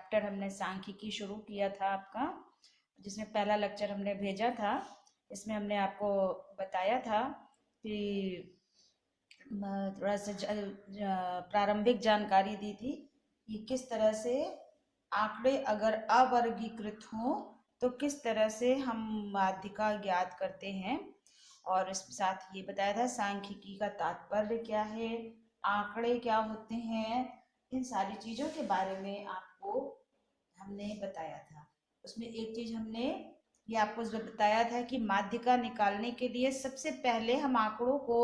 Chapter हमने सांख्यिकी शुरू किया था आपका, जिसमें पहला लेक्चर हमने भेजा था। इसमें हमने आपको बताया था कि थोड़ा सा प्रारंभिक जानकारी दी थी कि किस तरह से आंकड़े अगर अवर्गीकृत हों तो किस तरह से हम माध्यिका ज्ञात करते हैं। और इसके साथ ये बताया था सांख्यिकी का तात्पर्य क्या है, आंकड़े क्या होते हैं, इन सारी चीज़ों के बारे में आपको हमने बताया था। उसमें एक चीज़ हमने ये आपको बताया था कि माध्यिका निकालने के लिए सबसे पहले हम आंकड़ों को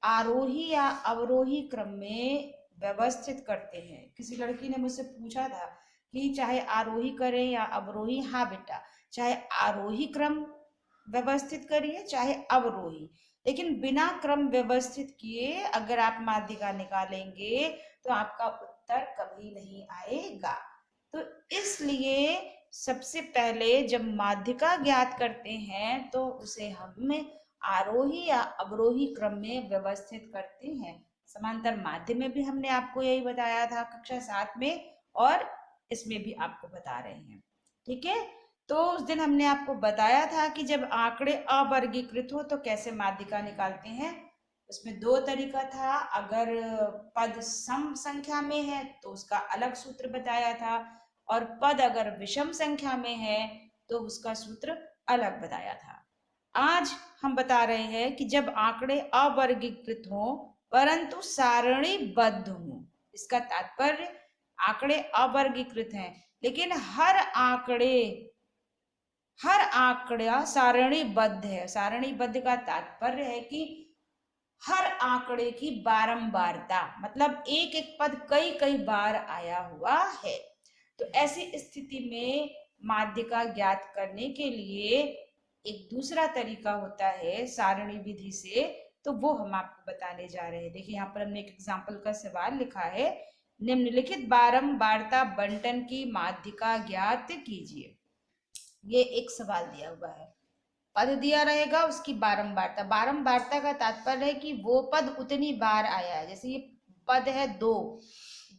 आरोही या अवरोही क्रम में व्यवस्थित करते हैं। किसी लड़की ने मुझसे पूछा था कि चाहे आरोही करें या अवरोही। हाँ बेटा, चाहे आरोही क्रम व्यवस्थित करिए चाहे अवरोही, लेकिन बिना क्रम व्यवस्थित किए अगर आप माध्यिका निकालेंगे तो आपका उत्तर कभी नहीं आएगा। तो इसलिए सबसे पहले जब माध्यिका ज्ञात करते हैं तो उसे हम आरोही या अवरोही क्रम में व्यवस्थित करते हैं। समांतर माध्य में भी हमने आपको यही बताया था कक्षा 7 में, और इसमें भी आपको बता रहे हैं। ठीक है, तो उस दिन हमने आपको बताया था कि जब आंकड़े अवर्गीकृत हो तो कैसे माध्यिका निकालते हैं। उसमें दो तरीका था। अगर पद सम संख्या में है तो उसका अलग सूत्र बताया था, और पद अगर विषम संख्या में है तो उसका सूत्र अलग बताया था। आज हम बता रहे हैं कि जब आंकड़े अवर्गीकृत हों परंतु सारणीबद्ध हों, इसका तात्पर्य आंकड़े अवर्गीकृत हैं लेकिन हर आंकड़ा सारणीबद्ध है। सारणीबद्ध का तात्पर्य है कि हर आंकड़े की बारंबारता, मतलब एक एक पद कई कई बार आया हुआ है। तो ऐसी स्थिति में माध्यिका ज्ञात करने के लिए एक दूसरा तरीका होता है सारणी विधि से, तो वो हम आपको बताने जा रहे हैं। देखिए यहाँ पर हमने एक एग्जाम्पल का सवाल लिखा है, निम्नलिखित बारंबारता बंटन की माध्यिका ज्ञात कीजिए। ये एक सवाल दिया हुआ है, पद दिया रहेगा, उसकी बारंबारता। बारंबारता का तात्पर्य है कि वो पद उतनी बार आया है। जैसे ये पद है दो,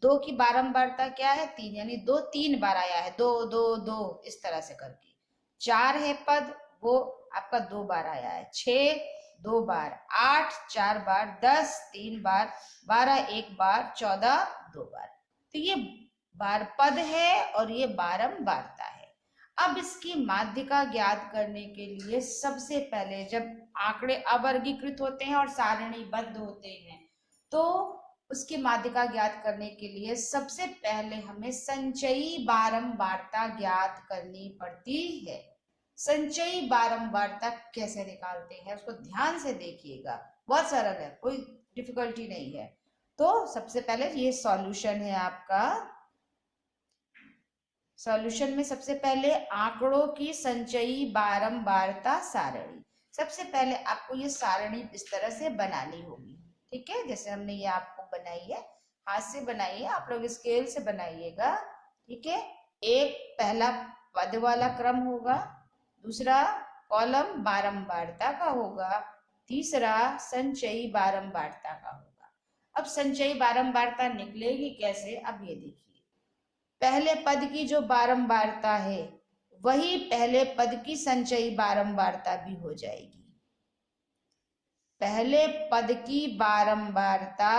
दो की बारंबारता क्या है? 3, यानी दो 3 बार आया है, दो दो दो इस तरह से करके। 4 है पद, वो आपका 2 बार आया है। 6 2 बार, 8 4 बार, 10 3 बार, 12 1 बार, 14 2 बार। तो ये बार पद है और ये बारंबारता है। अब इसकी माध्यिका ज्ञात करने के लिए सबसे पहले जब आंकड़े अवर्गीकृत होते हैं और सारणीबद्ध होते हैं तो उसकी माध्यिका ज्ञात करने के लिए सबसे पहले हमें संचयी बारंबारता ज्ञात करनी पड़ती है। संचयी बारंबारता कैसे निकालते हैं उसको ध्यान से देखिएगा, बहुत सरल है, कोई डिफिकल्टी नहीं है। तो सबसे पहले ये सॉल्यूशन है आपका। सॉल्यूशन में सबसे पहले आंकड़ों की संचयी बारंबारता सारणी। सबसे पहले आपको ये सारणी इस तरह से बनानी होगी। ठीक है, जैसे हमने ये आपको बनाई है, हाथ से बनाइए, आप लोग स्केल से बनाइएगा। ठीक है, एक पहला पद वाला क्रम होगा, दूसरा कॉलम बारंबारता का होगा, तीसरा संचयी बारंबारता का होगा। अब संचयी बारंबारता निकलेगी कैसे, अब ये देखिए। पहले पद की जो बारंबारता है वही पहले पद की संचयी बारंबारता भी हो जाएगी। पहले पद की बारंबारता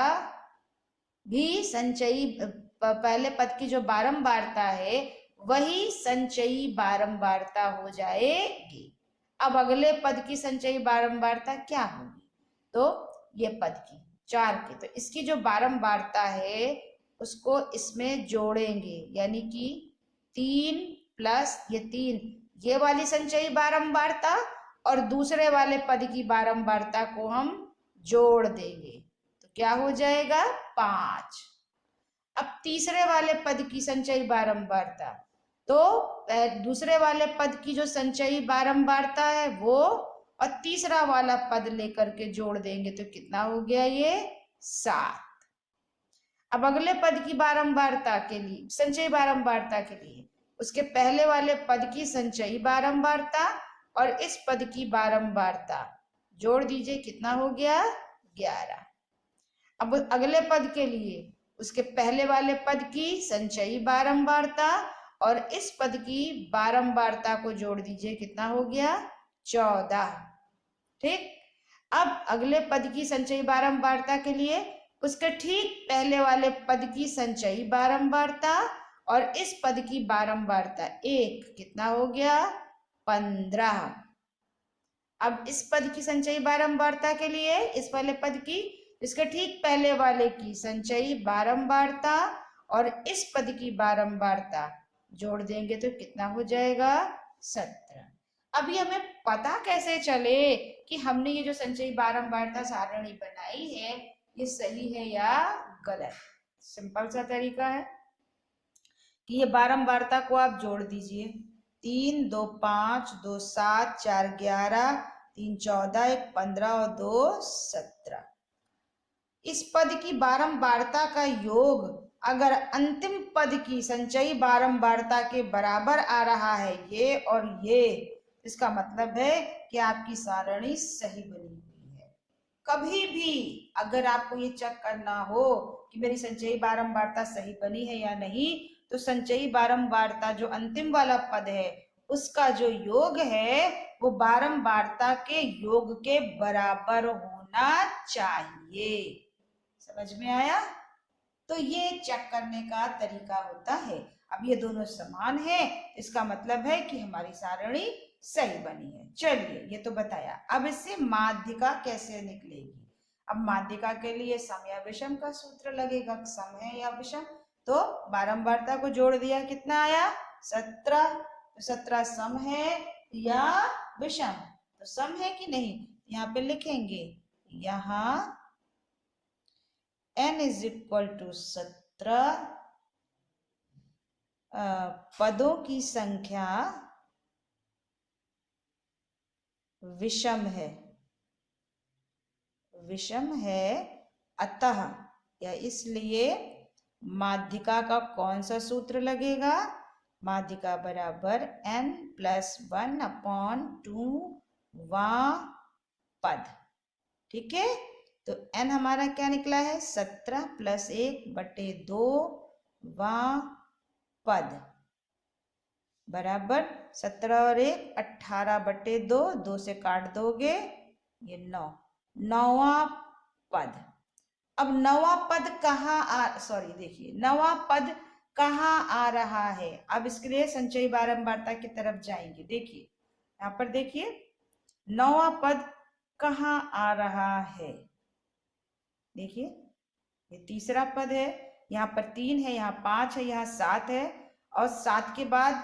भी संचयी, पहले पद की जो बारंबारता है वही संचयी बारंबारता हो जाएगी। अब अगले पद की संचयी बारंबारता क्या होगी, तो ये पद की 4 की, तो इसकी जो बारंबारता है उसको इसमें जोड़ेंगे, यानी कि 3 प्लस ये 3, ये वाली संचयी बारंबारता और दूसरे वाले पद की बारंबारता को हम जोड़ देंगे तो क्या हो जाएगा 5। अब तीसरे वाले पद की संचयी बारंबारता, तो दूसरे वाले पद की जो संचयी बारंबारता है वो और तीसरा वाला पद लेकर के जोड़ देंगे तो कितना हो गया ये 7। अब अगले पद की बारंबारता के लिए, संचयी बारंबारता के लिए, उसके पहले वाले पद की संचयी बारंबारता और इस पद की बारंबारता जोड़ दीजिए, कितना हो गया 11। अब अगले पद के लिए उसके पहले वाले पद की संचयी बारंबारता और इस पद की बारंबारता को जोड़ दीजिए, कितना हो गया? 14। ठीक, अब अगले पद की संचयी बारंबारता के लिए उसके ठीक पहले वाले पद की संचयी बारंबारता और इस पद की बारंबारता 1, कितना हो गया? 15। अब इस पद की संचयी बारंबारता के लिए इस वाले पद की इसके ठीक पहले वाले की संचयी बारंबारता और इस पद की बारंबारता जोड़ देंगे तो कितना हो जाएगा? 17। अभी हमें पता कैसे चले कि हमने ये जो संचयी बारंबारता सारणी बनाई है ये सही है या गलत? सिंपल सा तरीका है कि ये बारंबारता को आप जोड़ दीजिए। 3 2 5 2 7 4 11 3 14 1 15 और 2 17। इस पद की बारंबारता का योग अगर अंतिम पद की संचयी बारंबारता के बराबर आ रहा है ये और ये, इसका मतलब है कि आपकी सारणी सही बनी हुई है। कभी भी अगर आपको ये चेक करना हो कि मेरी संचयी बारंबारता सही बनी है या नहीं, तो संचयी बारंबारता जो अंतिम वाला पद है उसका जो योग है वो बारंबारता के योग के बराबर होना चाहिए। समझ में आया? तो ये चेक करने का तरीका होता है। अब ये दोनों समान है, इसका मतलब है कि हमारी सारणी सही बनी है। चलिए, ये तो बताया। अब इससे माध्यिका कैसे निकलेगी? अब माध्यिका के लिए सम या विषम का सूत्र लगेगा। सम है या विषम, तो बारंबारता को जोड़ दिया, कितना आया? 17। तो 17 सम है या विषम? तो सम है कि नहीं? यहाँ पे लिखेंगे, यहाँ n इज इक्वल टू 17 पदों की संख्या विषम है, विषम है, अतः या इसलिए माध्यिका का कौन सा सूत्र लगेगा? माध्यिका बराबर n+1/2 पद। ठीक है, तो n हमारा क्या निकला है? 17 + 1/2 पद बराबर 17 और 1 18/2, 2 से काट दोगे ये 9, 9वां पद। अब 9वां पद देखिए 9वां पद कहाँ आ रहा है? अब इसके लिए संचयी बारंबारता की तरफ जाएंगे। देखिए यहाँ पर, देखिए 9वां पद कहाँ आ रहा है? देखिए ये तीसरा पद है, यहाँ पर 3 है, यहाँ 5 है, यहाँ 7 है और 7 के बाद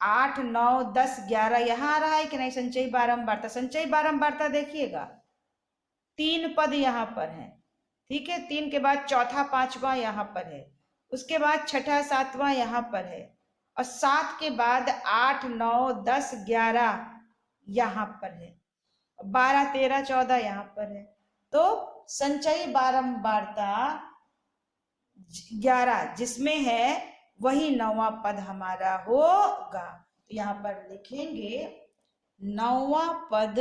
8 9 10 11 यहाँ आ रहा है कि नहीं? संचयी बारंबारता, संचयी बारंबारता देखिएगा 3 पद यहाँ पर है। ठीक है, 3 के बाद चौथा पांचवा यहाँ पर है, उसके बाद छठा सातवां यहाँ पर है और 7 के बाद 8 9 10 11 यहाँ पर है, 12 13 14 यहाँ पर है। तो संचयी बारंबारता 11 जिसमें है वही 9वां पद हमारा होगा। तो यहाँ पर लिखेंगे 9वां पद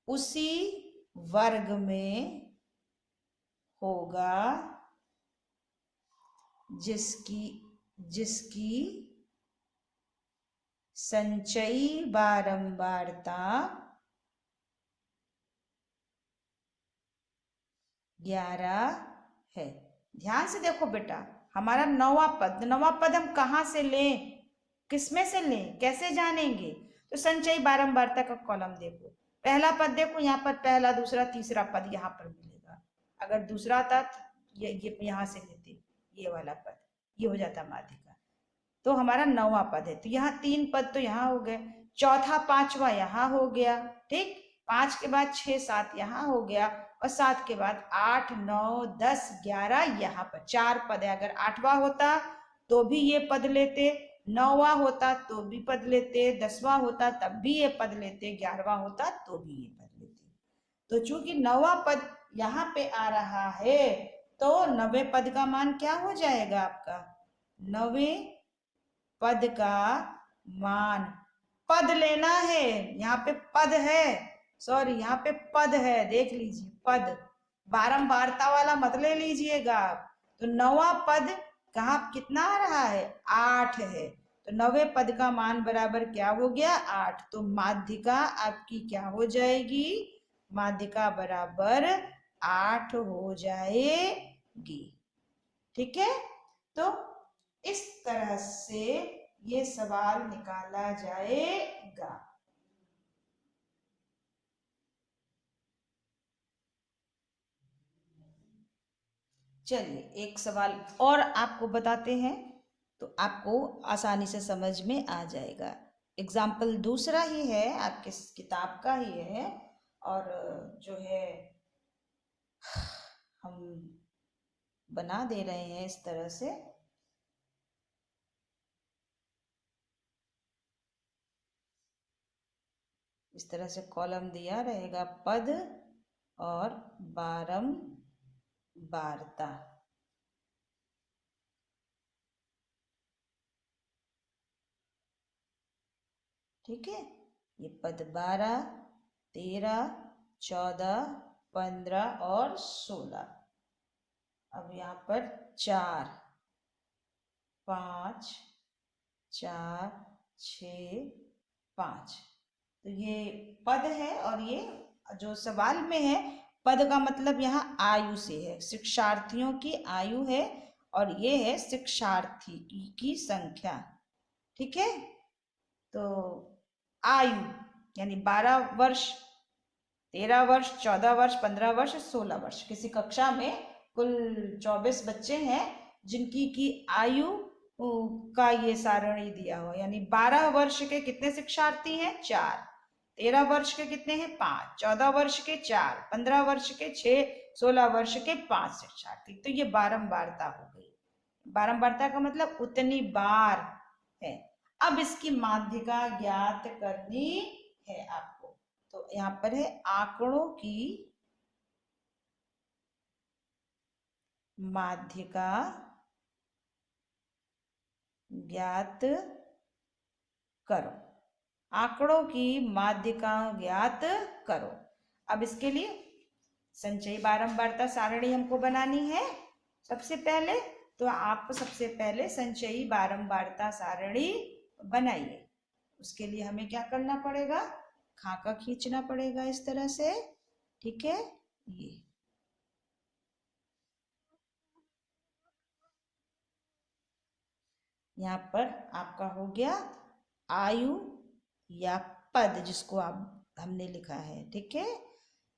उसी वर्ग में होगा जिसकी संचयी बारंबारता 11 है। ध्यान से देखो बेटा, हमारा 9वां पद हम कहाँ से लें, किसमें से लें, कैसे जानेंगे? तो संचयी बारंबारता का कॉलम देखो, पहला पद देखो, यहाँ पर पहला दूसरा तीसरा पद यहाँ पर मिलेगा। अगर दूसरा था ये यहाँ से लेते, ये वाला पद, ये हो जाता माध्यिका। तो हमारा 9वां पद है, तो यहाँ 3 पद तो यहाँ हो गए, चौथा पांचवा यहाँ हो गया। ठीक, 5 के बाद 6 7 यहाँ हो गया और 7 के बाद 8 9 10 11 यहाँ पर 4 पद है। अगर 8वां होता तो भी ये पद लेते, 9वां होता तो भी पद लेते, 10वां होता तब भी ये पद लेते, 11वां होता तो भी ये पद लेते। तो चूंकि 9वां पद यहाँ पे आ रहा है तो 9वें पद का मान क्या हो जाएगा आपका? 9वें पद का मान, पद लेना है, यहाँ पे पद है, सॉरी यहाँ पे पद है, देख लीजिए पद, बारंबारता वाला मत ले लीजिएगा आप। तो नवा पद कहाँ कितना आ रहा है, 8 है। तो नवे पद का मान बराबर क्या हो गया, 8। तो माध्यिका आपकी क्या हो जाएगी, माध्यिका बराबर 8 हो जाएगी। ठीक है, तो इस तरह से ये सवाल निकाला जाएगा। चलिए एक सवाल और आपको बताते हैं, तो आपको आसानी से समझ में आ जाएगा। एग्जाम्पल दूसरा ही है, आपके किताब का ही है, और जो है हम बना दे रहे हैं इस तरह से। इस तरह से कॉलम दिया रहेगा, पद और बारंबारता। ठीक है, ये पद 12, 13, 14, 15 और 16। अब यहाँ पर 4, 5, 4, 6, 5, तो ये पद है। और ये जो सवाल में है, पद का मतलब यहाँ आयु से है, शिक्षार्थियों की आयु है, और ये है शिक्षार्थी की संख्या। ठीक है, तो आयु यानी 12 वर्ष, 13 वर्ष, 14 वर्ष, 15 वर्ष, 16 वर्ष। किसी कक्षा में कुल 24 बच्चे हैं जिनकी की आयु का ये सारणी दिया हुआ, यानी 12 वर्ष के कितने शिक्षार्थी हैं, 4, 13 वर्ष के कितने हैं, 5, 14 वर्ष के 4, 15 वर्ष के 6, 16 वर्ष के 5 शिक्षार्थी। तो ये बारंबारता हो गई। बारंबारता का मतलब उतनी बार है। अब इसकी माध्यिका ज्ञात करनी है आपको। तो यहाँ पर है आंकड़ों की माध्यिका ज्ञात करो, आंकड़ों की माध्यिका ज्ञात करो। अब इसके लिए संचयी बारंबारता सारणी हमको बनानी है सबसे पहले। तो आप सबसे पहले संचयी बारंबारता सारणी बनाइए। उसके लिए हमें क्या करना पड़ेगा, खाका खींचना पड़ेगा इस तरह से। ठीक है, ये यहाँ पर आपका हो गया आयु या पद, जिसको आप हमने लिखा है। ठीक है,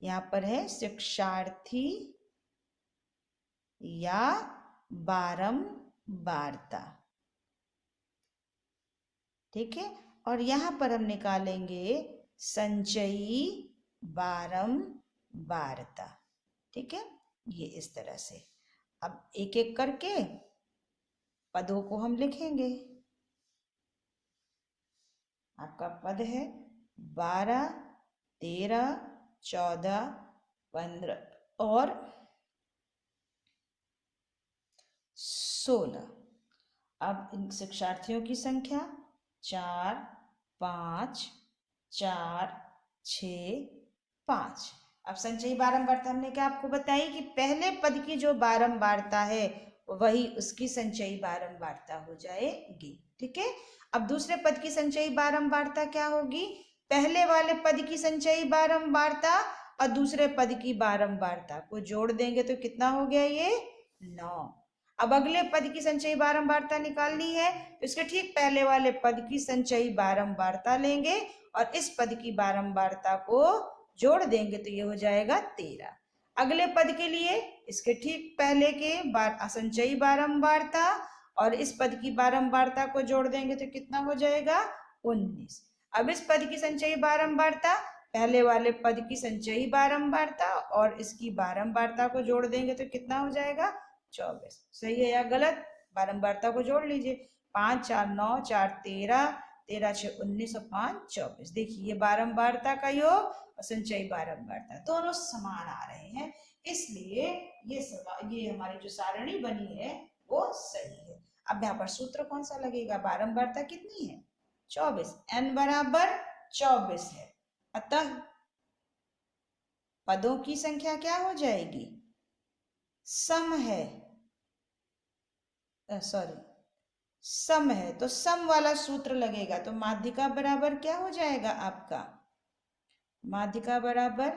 यहाँ पर है शिक्षार्थी या बारंबारता। ठीक है, और यहाँ पर हम निकालेंगे संचयी बारंबारता। ठीक है, ये इस तरह से। अब एक एक करके पदों को हम लिखेंगे। आपका पद है 12, 13, 14, 15 और 16। अब इन शिक्षार्थियों की संख्या 4, 5, 4, 6, 5। अब संचयी बारंबारता हमने क्या आपको बताई कि पहले पद की जो बारंबारता है वही उसकी संचयी बारंबारता हो जाएगी। ठीक है, अब दूसरे पद की संचयी बारंबारता क्या होगी, पहले वाले पद की संचयी बारंबारता और दूसरे पद की बारंबारता को जोड़ देंगे तो कितना हो गया, ये 9। अब अगले पद की संचयी बारंबारता निकालनी है, तो इसके ठीक पहले वाले पद की संचयी बारंबारता लेंगे और इस पद की बारंबारता को जोड़ देंगे तो ये हो जाएगा 13। अगले पद के लिए इसके ठीक पहले के संचयी बारंबारता और इस पद की बारंबारता को जोड़ देंगे तो कितना हो जाएगा, 19। अब इस पद की संचयी बारंबारता पहले वाले पद की संचयी बारंबारता और इसकी बारंबारता को जोड़ देंगे तो कितना हो जाएगा, 24। सही है या गलत, बारंबारता को जोड़ लीजिए। 5, 4, 9, 4, 13, 13, 6, 19 और 5, 24। देखिए ये बारंबारता का योग और संचयी बारंबारता दोनों समान आ रहे हैं, इसलिए ये हमारी जो सारणी बनी है वो सही है। अब यहाँ पर सूत्र कौन सा लगेगा, बारंबारता कितनी है, 24, n बराबर 24 है। अतः पदों की संख्या क्या हो जाएगी? सम है, सॉरी सम है, तो सम वाला सूत्र लगेगा। तो माध्यिका बराबर क्या हो जाएगा आपका? माध्यिका बराबर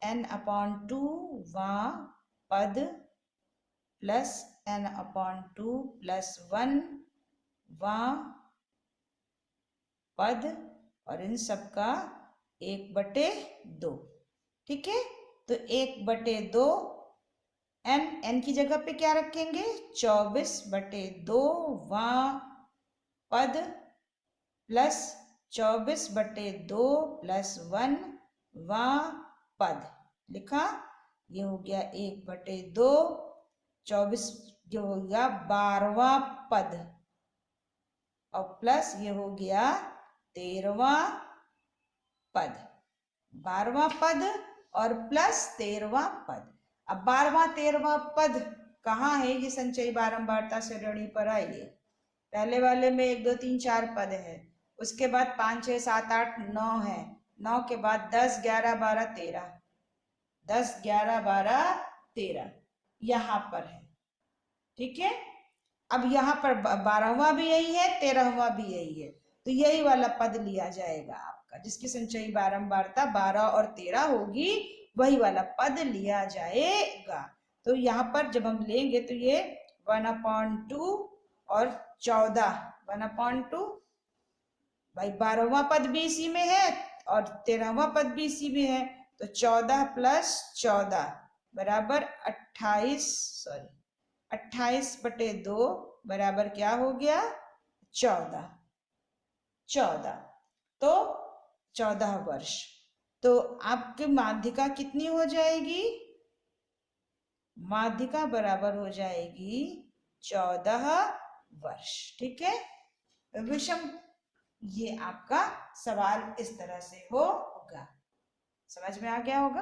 n/2 वा पद प्लस n/2 प्लस 1 वा पद, और इन सब का 1/2। ठीक है, तो 1/2 n की जगह पे क्या रखेंगे? 24/2 वा पद प्लस 24/2 प्लस 1 वा पद लिखा। ये हो गया 1/2, 24 जो हो गया 12वां पद, और प्लस ये हो गया 13वां पद। 12वां पद और प्लस 13वां पद। अब 12वां 13वां पद कहाँ है? ये संचयी बारंबारता श्रेणी पर आइए। पहले वाले में 1 2 3 4 पद है, उसके बाद 5 6 7 8 9 है, 9 के बाद 10 11 12 13, 10 11 12 13 यहाँ पर है। ठीक है, अब यहाँ पर 12वां भी यही है, 13वां भी यही है, तो यही वाला पद लिया जाएगा आपका, जिसकी संचयी बारंबारता 12 और 13 होगी, वही वाला पद लिया जाएगा। तो यहाँ पर जब हम लेंगे तो ये 1/2 और 14, 1/2 भाई 12वां पद भी इसी में है और 13वां पद भी इसी में है, तो 14 प्लस 14 बराबर 28, सॉरी 28/2 बराबर क्या हो गया? 14, 14, तो 14 वर्ष। तो आपकी माध्यिका कितनी हो जाएगी? माध्यिका बराबर हो जाएगी 14 वर्ष। ठीक है, विषम, ये आपका सवाल इस तरह से होगा। समझ में आ गया होगा?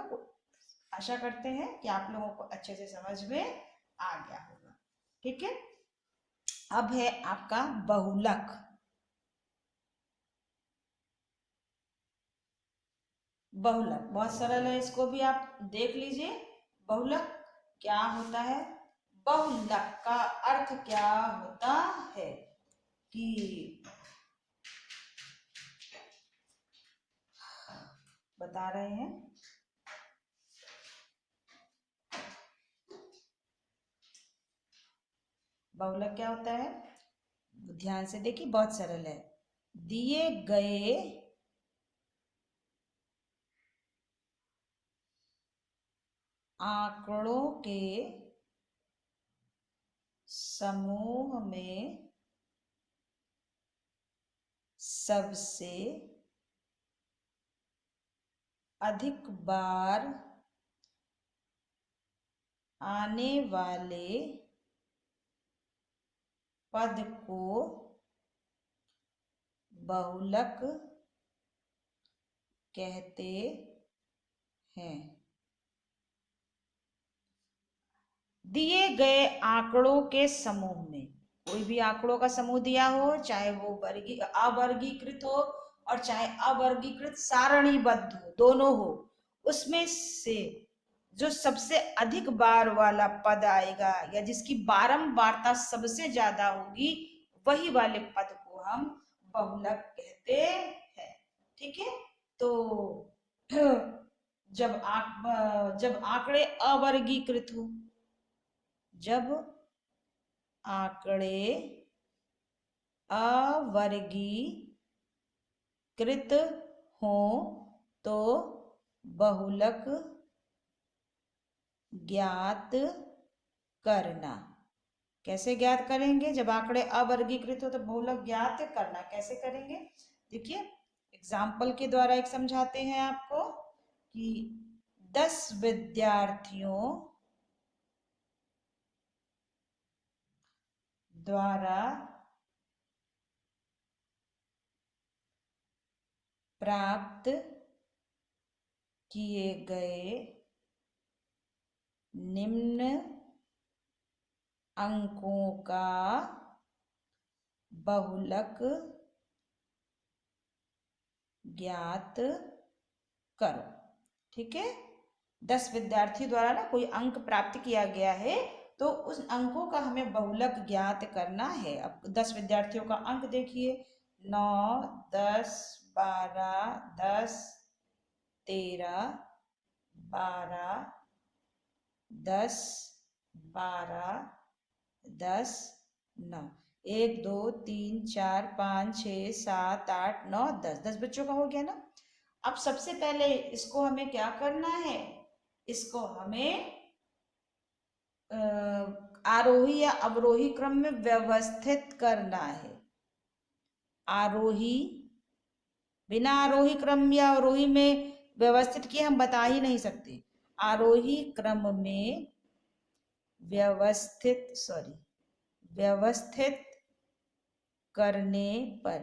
आशा करते हैं कि आप लोगों को अच्छे से समझ में आ गया होगा। ठीक है, अब है आपका बहुलक। बहुलक बहुत सरल है, इसको भी आप देख लीजिए। बहुलक क्या होता है? बहुलक का अर्थ क्या होता है कि बता रहे हैं। बहुलक क्या होता है? ध्यान से देखिए, बहुत सरल है। दिए गए आंकड़ों के समूह में सबसे अधिक बार आने वाले पद को बहुलक कहते हैं। दिए गए आंकड़ों के समूह में, कोई भी आंकड़ों का समूह दिया हो, चाहे वो अवर्गीकृत हो और चाहे अवर्गीकृत सारणीबद्ध हो, दोनों हो, उसमें से जो सबसे अधिक बार वाला पद आएगा या जिसकी बारंबारता सबसे ज्यादा होगी, वही वाले पद को हम बहुलक कहते हैं। ठीक है, तो जब आंकड़े अवर्गीकृत हो, जब आंकड़े अवर्गीकृत हो तो बहुलक ज्ञात करना। कैसे ज्ञात करेंगे? जब आंकड़े अवर्गीकृत हो तो बहुलक ज्ञात करना कैसे करेंगे? देखिए, एग्जाम्पल के द्वारा एक समझाते हैं आपको कि 10 विद्यार्थियों द्वारा प्राप्त किए गए निम्न अंकों का बहुलक ज्ञात करो। ठीक है, 10 विद्यार्थी द्वारा ना कोई अंक प्राप्त किया गया है, तो उस अंकों का हमें बहुलक ज्ञात करना है। अब 10 विद्यार्थियों का अंक देखिए, 9, 10, 12, 10, 13, 12, 10, 12, 10, 9, 1, 2, 3, 4, 5, 6, 7, 8, 9, 10, 10 बच्चों का हो गया ना। अब सबसे पहले इसको हमें क्या करना है, इसको हमें आरोही या अवरोही क्रम में व्यवस्थित करना है। आरोही, बिना आरोही क्रम या अवरोही में व्यवस्थित किए हम बता ही नहीं सकते। आरोही क्रम में व्यवस्थित करने पर,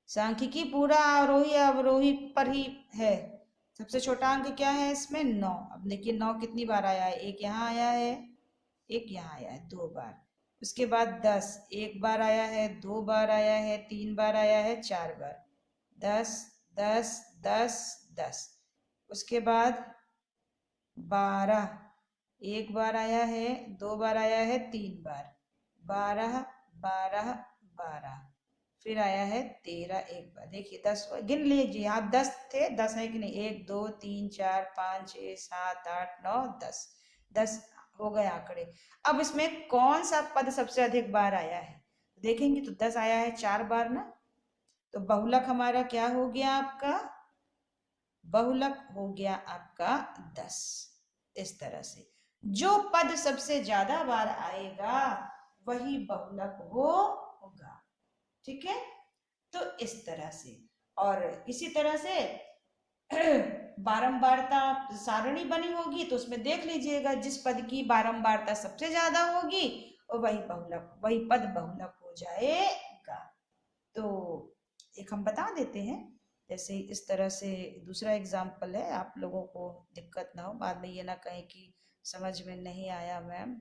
सांख्यिकी पूरा आरोही अवरोही पर ही है। सबसे छोटा अंक क्या है इसमें, 9। अब देखिए 9 कितनी बार आया है, एक यहाँ आया है, एक यहाँ आया है, 2 बार। उसके बाद 10 एक बार आया है, 2 बार आया है, 3 बार आया है, 4 बार। 10, 10, 10, 10। उसके बाद 12 एक बार आया है, 2 बार आया है, 3 बार। 12, 12, 12। फिर आया है 13 एक बार। देखिए 10 गिन लीजिए, यहाँ 10 थे, 10 है कि नहीं, 1, 2, 3, 4, 5, 6, 7, 8, 9, 10, 10 हो गए आंकड़े। अब इसमें कौन सा पद सबसे अधिक बार आया है, देखेंगे तो 10 आया है 4 बार ना, तो बहुलक हमारा क्या हो गया आपका, बहुलक हो गया आपका 10। इस तरह से जो पद सबसे ज्यादा बार आएगा वही बहुलक होगा, ठीक है। तो इस तरह से, और इसी तरह से बारंबारता सारणी बनी होगी तो उसमें देख लीजिएगा, जिस पद की बारंबारता सबसे ज्यादा होगी और वही पद बहुलक हो जाएगा। तो एक हम बता देते हैं, जैसे इस तरह से दूसरा एग्जाम्पल है, आप लोगों को दिक्कत ना हो, बाद में ये ना कहें कि समझ में नहीं आया मैम।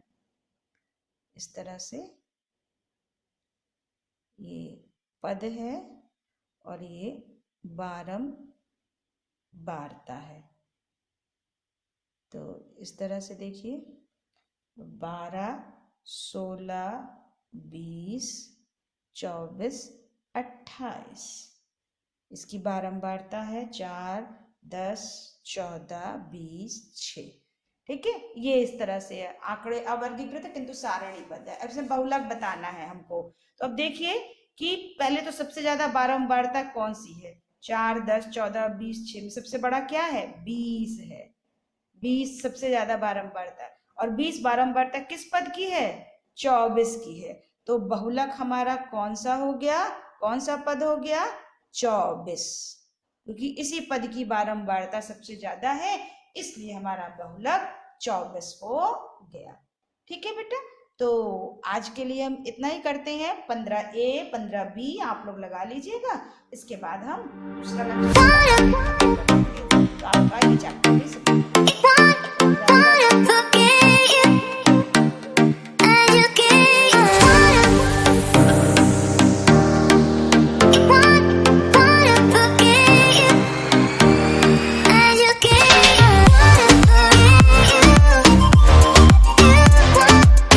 इस तरह से ये पद है और ये बारंबारता है। तो इस तरह से देखिए 12, 16, 20, 24, 28, इसकी बारंबारता है 4, 10, 14, 20, 6, ठीक है। ये इस तरह से है, आंकड़े अवर्गीकृत किंतु सारणीबद्ध है। अब इसमें बहुलक बताना है हमको, तो अब देखिए कि पहले तो सबसे ज्यादा बारंबारता कौन सी है, 4, 10, 14, 20, 6 में सबसे बड़ा क्या है, 20 है। 20 सबसे ज्यादा बारंबारता, और 20 बारंबारता किस पद की है, 24 की है। तो बहुलक हमारा कौन सा हो गया, कौन सा पद हो गया, 24, क्योंकि इसी पद की बारंबारता सबसे ज्यादा है, इसलिए हमारा बहुलक 24 हो गया, ठीक है बेटा। तो आज के लिए हम इतना ही करते हैं, 15A 15B आप लोग लगा लीजिएगा, इसके बाद हम दूसरा आपका ये चैप्टर